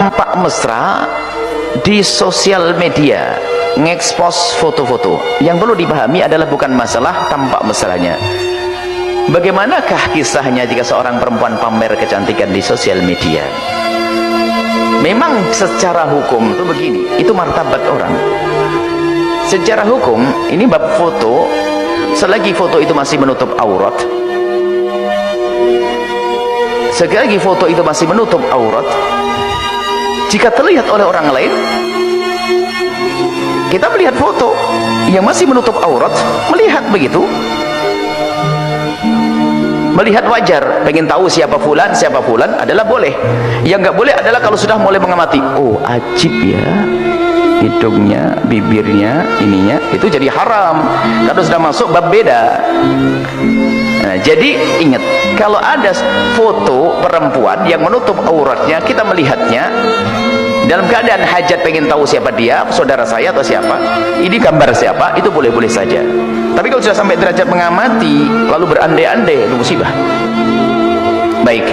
tampak mesra di sosial media, ngekspos foto-foto. Yang perlu dipahami adalah bukan masalah tampak mesranya. Bagaimanakah kisahnya jika seorang perempuan pamer kecantikan di sosial media? Memang secara hukum itu begini, itu martabat orang. Secara hukum, ini bab foto, selagi foto itu masih menutup aurat, selagi foto itu masih menutup aurat, jika terlihat oleh orang lain, kita melihat foto yang masih menutup aurat, melihat begitu, melihat wajar, pengen tahu siapa fulan adalah boleh. Yang nggak boleh adalah kalau sudah mulai mengamati, oh ajib ya, hidungnya, bibirnya, ininya, itu jadi haram. Kalau sudah masuk bab beda. Nah, jadi ingat, kalau ada foto perempuan yang menutup auratnya, kita melihatnya dalam keadaan hajat, pengen tahu siapa dia, saudara saya atau siapa, ini gambar siapa, itu boleh-boleh saja. Tapi kalau sudah sampai derajat mengamati lalu berandai-andai, itu musibah. Baik,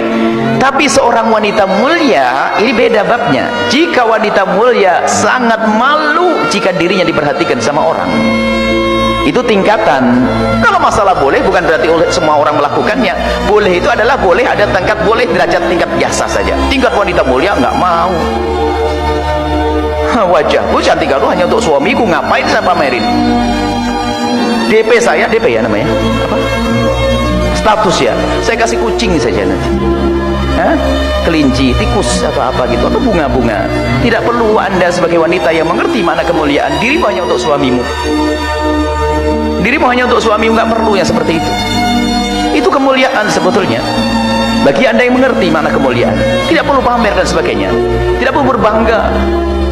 tapi seorang wanita mulia ini beda babnya. Jika wanita mulia sangat malu jika dirinya diperhatikan sama orang, itu tingkatan. Kalau masalah boleh bukan berarti oleh semua orang melakukannya. Boleh itu adalah boleh, ada tingkat boleh, derajat tingkat biasa saja. Tingkat wanita mulia nggak mau. Wajahku cantik aku hanya untuk suamiku, ngapain saya pamerin? DP saya, DP ya namanya apa? Status ya, saya kasih kucing saja nanti. Hah? Kelinci, tikus atau apa gitu, atau bunga-bunga. Tidak perlu Anda sebagai wanita yang mengerti makna kemuliaan, dirimu hanya untuk suamimu. Dirimu hanya untuk suamimu, nggak perlu yang seperti itu. Itu kemuliaan sebetulnya. Bagi Anda yang mengerti makna kemuliaan, tidak perlu pamer dan sebagainya, tidak perlu berbangga.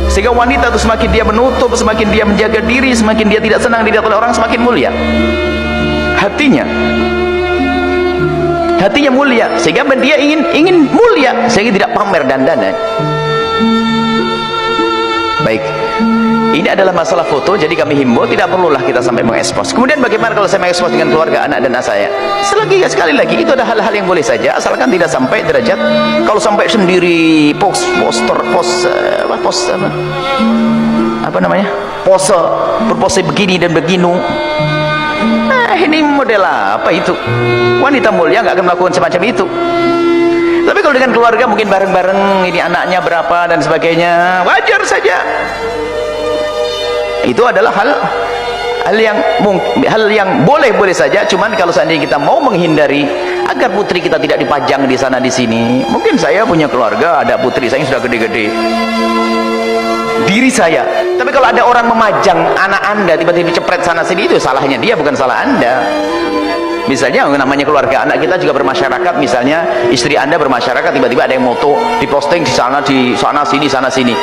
Sehingga wanita itu semakin dia menutup, semakin dia menjaga diri, semakin dia tidak senang dilihat oleh orang, semakin mulia hatinya. Hatinya mulia, sehingga dia ingin mulia, sehingga tidak pamer dandanan. Baik, ini adalah masalah foto. Jadi kami himbau, tidak perlulah kita sampai mengekspos. Kemudian bagaimana kalau saya mengekspos dengan keluarga, anak dan anak saya? Sekali lagi itu ada hal-hal yang boleh saja, asalkan tidak sampai derajat. Kalau sampai sendiri pose berpose begini dan beginu, ini model apa itu? Wanita mulia nggak akan melakukan semacam itu. Tapi kalau dengan keluarga mungkin bareng-bareng, ini anaknya berapa dan sebagainya, wajar saja. Itu adalah hal yang boleh saja. Cuman kalau seandainya kita mau menghindari agar putri kita tidak dipajang di sana di sini, mungkin saya punya keluarga, ada putri saya yang sudah gede-gede, diri saya. Tapi kalau ada orang memajang anak Anda tiba-tiba dicepret sana sini, itu salahnya dia, bukan salah Anda. Misalnya namanya keluarga, anak kita juga bermasyarakat, misalnya istri Anda bermasyarakat, tiba-tiba ada yang moto diposting di sana sini,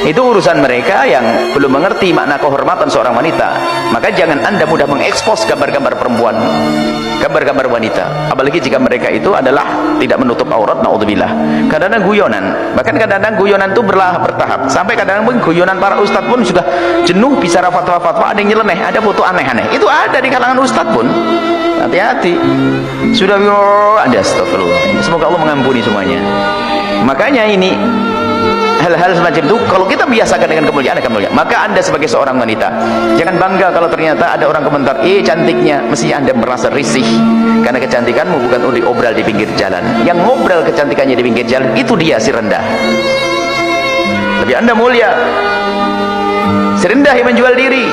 itu urusan mereka yang belum mengerti makna kehormatan seorang wanita. Maka jangan Anda mudah mengekspos gambar-gambar perempuan, gambar-gambar wanita, apalagi jika mereka itu adalah tidak menutup aurat. Naudzubillah. Kadang-kadang guyonan, bahkan kadang-kadang guyonan itu bertahap, sampai kadang-kadang guyonan para ustadz pun sudah jenuh bicara fatwa-fatwa, ada yang nyeleneh, ada foto aneh-aneh, itu ada di kalangan ustadz pun. Hati-hati, sudah ada, astagfirullah. Semoga Allah mengampuni semuanya. Makanya ini hal-hal semacam itu kalau kita biasakan dengan kemuliaan, maka Anda sebagai seorang wanita jangan bangga kalau ternyata ada orang komentar, cantiknya. Mesti Anda merasa risih, karena kecantikanmu bukan untuk diobral di pinggir jalan. Yang ngobral kecantikannya di pinggir jalan itu dia si rendah. Tapi Anda mulia, si rendah yang menjual diri.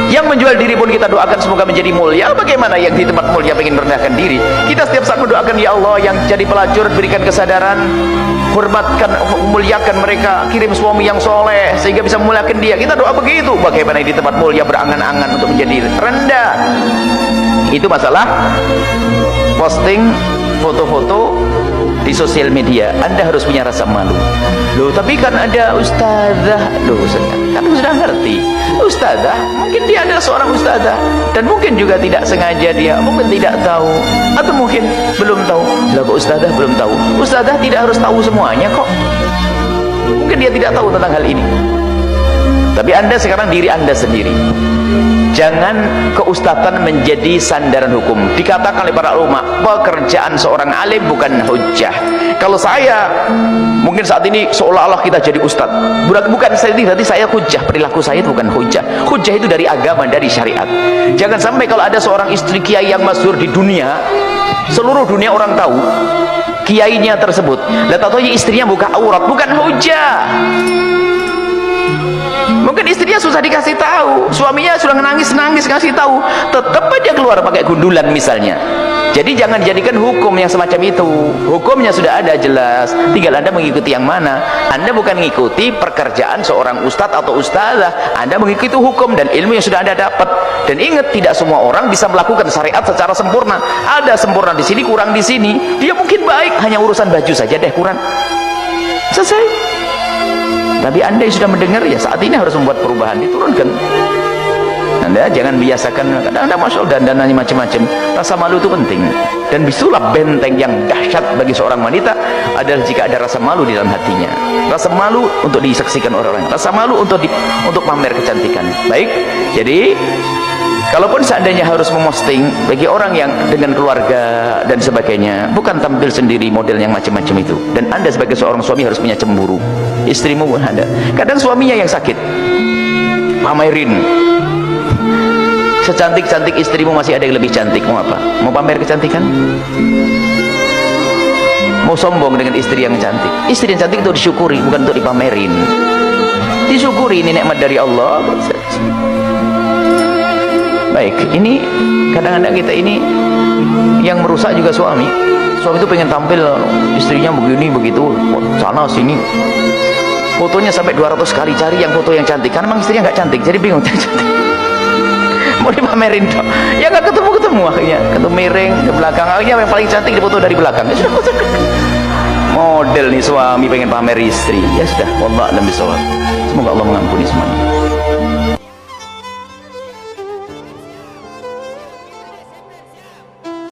Yang menjual diri pun kita doakan semoga menjadi mulia. Bagaimana yang di tempat mulia pengen merendahkan diri? Kita setiap saat mendoakan, ya Allah yang jadi pelacur berikan kesadaran, hormatkan, muliakan mereka, kirim suami yang soleh sehingga bisa memuliakan dia. Kita doa begitu. Bagaimana di tempat mulia berangan-angan untuk menjadi rendah? Itu masalah posting foto-foto di sosial media. Anda harus punya rasa malu. Loh, tapi kan ada ustazah. Loh, kan sudah ngerti. Ustazah, mungkin dia adalah seorang ustazah, dan mungkin juga tidak sengaja dia, mungkin tidak tahu, atau mungkin belum tahu. Lah kok ustazah belum tahu? Ustazah tidak harus tahu semuanya kok. Mungkin dia tidak tahu tentang hal ini. Tapi Anda sekarang diri Anda sendiri. Jangan keustatan menjadi sandaran hukum. Dikatakan oleh para ulama, pekerjaan seorang alim bukan hujjah. Kalau saya mungkin saat ini seolah-olah kita jadi ustaz, bukan saya berarti saya hujjah. Perilaku saya itu bukan hujjah. Hujjah itu dari agama, dari syariat. Jangan sampai kalau ada seorang istri kiai yang masyhur di dunia, seluruh dunia orang tahu kiainya tersebut, dan tahu-tahu istrinya buka aurat, bukan hujjah. Mungkin istrinya susah dikasih tahu, suaminya sudah nangis-nangis kasih tahu, tetap aja keluar pakai gundulan misalnya. Jadi jangan jadikan hukum yang semacam itu. Hukumnya sudah ada jelas, tinggal Anda mengikuti yang mana. Anda bukan mengikuti pekerjaan seorang ustadz atau ustazah, Anda mengikuti hukum dan ilmu yang sudah Anda dapat. Dan ingat, tidak semua orang bisa melakukan syariat secara sempurna. Ada sempurna di sini, kurang di sini. Dia mungkin baik, hanya urusan baju saja deh kurang, selesai. Tapi Anda yang sudah mendengar, ya saat ini harus membuat perubahan, diturunkan. Anda jangan biasakan, kadang Anda masuk dandanannya macam-macam. Rasa malu itu penting, dan bisulah benteng yang dahsyat bagi seorang wanita adalah jika ada rasa malu di dalam hatinya. Rasa malu untuk disaksikan orang-orang, rasa malu untuk pamer kecantikan. Baik, jadi kalaupun seandainya harus memosting bagi orang yang dengan keluarga dan sebagainya, bukan tampil sendiri model yang macam-macam itu. Dan Anda sebagai seorang suami harus punya cemburu. Istrimu pun ada. Kadang suaminya yang sakit, pamerin. Secantik-cantik istrimu masih ada yang lebih cantik, mau apa? Mau pamer kecantikan? Mau sombong dengan istri yang cantik? Istri yang cantik itu disyukuri, bukan untuk dipamerin. Disyukuri, ini nikmat dari Allah. Baik, ini kadang-kadang kita ini yang merusak juga suami. Suami itu pengen tampil istrinya begini begitu, sana sini, fotonya sampai 200 kali cari yang foto yang cantik, karena memang istrinya nggak cantik, jadi bingung cantik. Mau dipamerin dong, ya nggak ketemu akhirnya, ketemu miring ke belakang, akhirnya yang paling cantik di foto dari belakang. Ya sudah, model nih suami pengen pamer istri, ya sudah, wallah a'lam bishawab. Semoga Allah mengampuni semuanya.